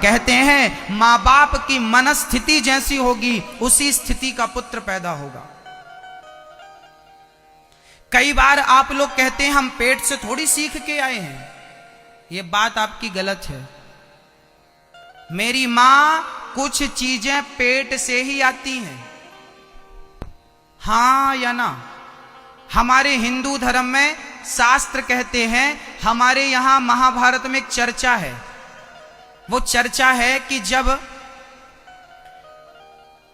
कहते हैं माँ बाप की मनस्थिति जैसी होगी उसी स्थिति का पुत्र पैदा होगा। कई बार आप लोग कहते हैं हम पेट से थोड़ी सीख के आए हैं, ये बात आपकी गलत है। मेरी मां कुछ चीजें पेट से ही आती हैं, हां या ना। हमारे हिंदू धर्म में शास्त्र कहते हैं, हमारे यहां महाभारत में एक चर्चा है, वो चर्चा है कि जब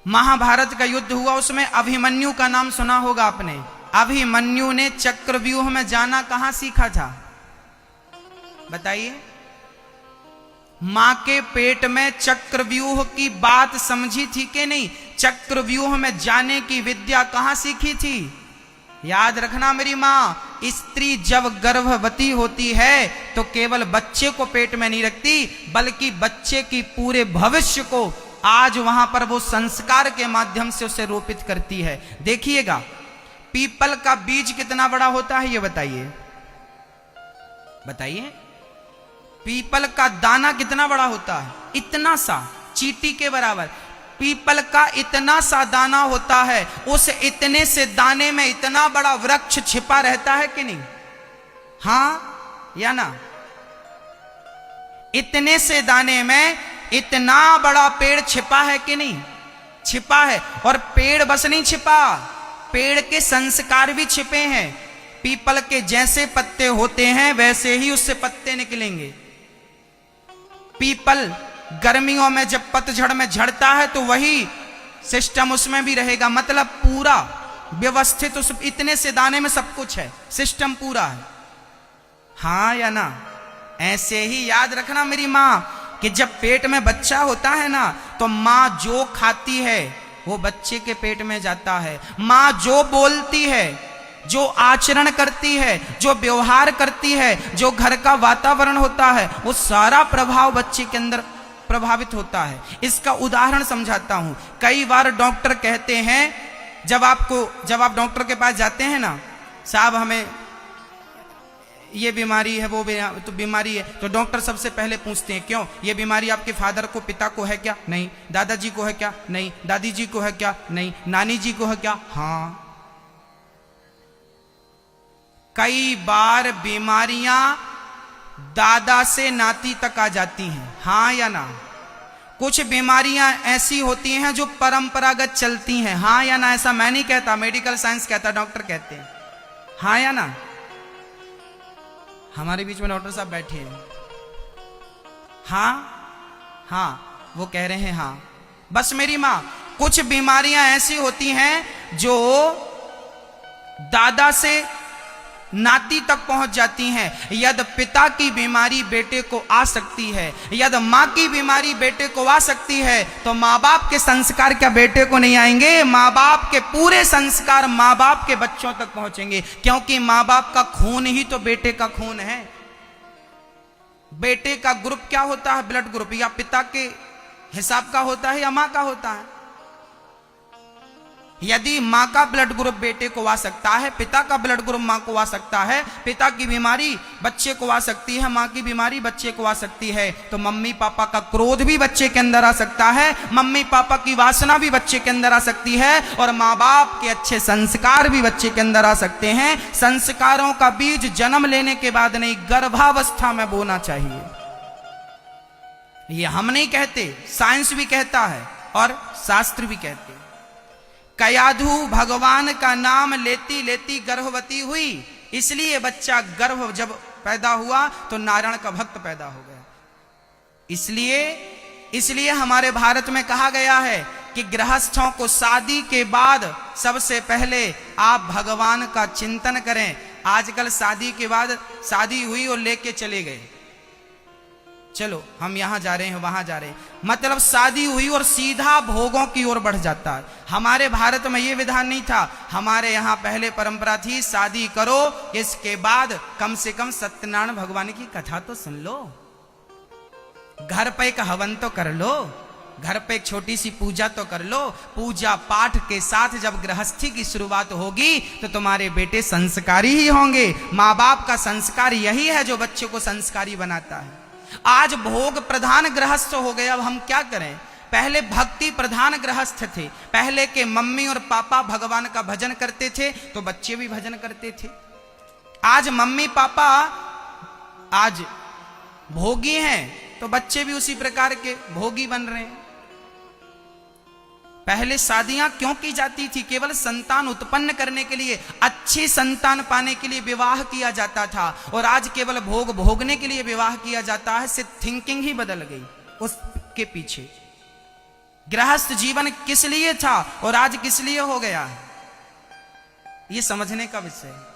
महाभारत का युद्ध हुआ उसमें अभिमन्यु का नाम सुना होगा आपने। अभिमन्यु ने चक्रव्यूह में जाना कहां सीखा था बताइए? मां के पेट में चक्रव्यूह की बात समझी थी कि नहीं? चक्रव्यूह में जाने की विद्या कहां सीखी थी? याद रखना मेरी मां, स्त्री जब गर्भवती होती है तो केवल बच्चे को पेट में नहीं रखती, बल्कि बच्चे की पूरे भविष्य को आज वहां पर वो संस्कार के माध्यम से उसे रोपित करती है। देखिएगा पीपल का बीज कितना बड़ा होता है ये बताइए, बताइए। पीपल का दाना कितना बड़ा होता है? इतना सा, चींटी के बराबर। पीपल का इतना सा दाना होता है, उस इतने से दाने में इतना बड़ा वृक्ष छिपा रहता है कि नहीं? हां या ना? इतने से दाने में इतना बड़ा पेड़ छिपा है कि नहीं? छिपा है। और पेड़ बस नहीं छिपा, पेड़ के संस्कार भी छिपे हैं। पीपल के जैसे पत्ते होते हैं वैसे ही उससे पत्ते निकलेंगे। पीपल गर्मियों में जब पतझड़ में झड़ता है तो वही सिस्टम उसमें भी रहेगा, मतलब पूरा व्यवस्थित उस इतने से दाने में सब कुछ है, सिस्टम पूरा है। हां या ना? ऐसे ही याद रखना मेरी मां कि जब पेट में बच्चा होता है ना तो मां जो खाती है वो बच्चे के पेट में जाता है। मां जो बोलती है, जो आचरण करती है, जो व्यवहार करती है, जो घर का वातावरण होता है, वो सारा प्रभाव बच्चे के अंदर प्रभावित होता है। इसका उदाहरण समझाता हूं। कई बार डॉक्टर कहते हैं, जब आप डॉक्टर के पास जाते हैं ना, साहब हमें ये बीमारी है, वो तो बीमारी है, तो डॉक्टर सबसे पहले पूछते हैं क्यों? ये बीमारी आपके फादर को, पिता को है क्या? नहीं। दादाजी को है क्या? नहीं। दादी जी को है क्या? नहीं। नानी जी को है क्या? हाँ। कई बार बीमारियां दादा से नाती तक आ जाती हैं, हां या ना? कुछ बीमारियां ऐसी होती हैं जो परंपरागत चलती हैं, हां या ना? ऐसा मैं नहीं कहता, मेडिकल साइंस कहता, डॉक्टर कहते हैं। हां या ना? हमारे बीच में डॉक्टर साहब बैठे हैं। हां, वो कह रहे हैं हां। बस मेरी मां, कुछ बीमारियां ऐसी होती हैं जो दादा से नाती तक पहुंच जाती हैं। यदि पिता की बीमारी बेटे को आ सकती है, यदि मां की बीमारी बेटे को आ सकती है, तो मां बाप के संस्कार क्या बेटे को नहीं आएंगे? मां बाप के पूरे संस्कार मां बाप के बच्चों तक पहुंचेंगे, क्योंकि मां बाप का खून ही तो बेटे का खून है। बेटे का ग्रुप क्या होता है? ब्लड ग्रुप या पिता के हिसाब का होता है या मां का होता है? यदि मां का ब्लड ग्रुप बेटे को आ सकता है, पिता का ब्लड ग्रुप मां को आ सकता है, पिता की बीमारी बच्चे को आ सकती है, मां की बीमारी बच्चे को आ सकती है, तो मम्मी पापा का क्रोध भी बच्चे के अंदर आ सकता है, मम्मी पापा की वासना भी बच्चे के अंदर आ सकती है, और मां बाप के अच्छे संस्कार भी बच्चे के अंदर आ सकते हैं। संस्कारों का बीज जन्म लेने के बाद नहीं, गर्भावस्था में बोना चाहिए। ये हम नहीं कहते, साइंस भी कहता है और शास्त्र भी कहते हैं। कयाधु भगवान का नाम लेती लेती गर्भवती हुई, इसलिए बच्चा गर्भ जब पैदा हुआ तो नारायण का भक्त पैदा हो गया। इसलिए हमारे भारत में कहा गया है कि गृहस्थों को शादी के बाद सबसे पहले आप भगवान का चिंतन करें। आजकल शादी के बाद शादी हुई और लेके चले गए, चलो हम यहां जा रहे हैं, वहां जा रहे हैं, मतलब शादी हुई और सीधा भोगों की ओर बढ़ जाता है। हमारे भारत में यह विधान नहीं था। हमारे यहां पहले परंपरा थी, शादी करो, इसके बाद कम से कम सत्यनारायण भगवान की कथा तो सुन लो, घर पे एक हवन तो कर लो, घर पे एक छोटी सी पूजा तो कर लो। पूजा पाठ के साथ जब गृहस्थी की शुरुआत होगी तो तुम्हारे बेटे संस्कारी ही होंगे। माँ बाप का संस्कार यही है जो बच्चे को संस्कारी बनाता है। आज भोग प्रधान गृहस्थ हो गए। अब हम क्या करें? पहले भक्ति प्रधान गृहस्थ थे। पहले के मम्मी और पापा भगवान का भजन करते थे तो बच्चे भी भजन करते थे। आज मम्मी पापा आज भोगी हैं तो बच्चे भी उसी प्रकार के भोगी बन रहे हैं। पहले शादियां क्यों की जाती थी? केवल संतान उत्पन्न करने के लिए, अच्छी संतान पाने के लिए विवाह किया जाता था। और आज केवल भोग भोगने के लिए विवाह किया जाता है। से थिंकिंग ही बदल गई उसके पीछे। गृहस्थ जीवन किस लिए था और आज किस लिए हो गया है, ये समझने का विषय है।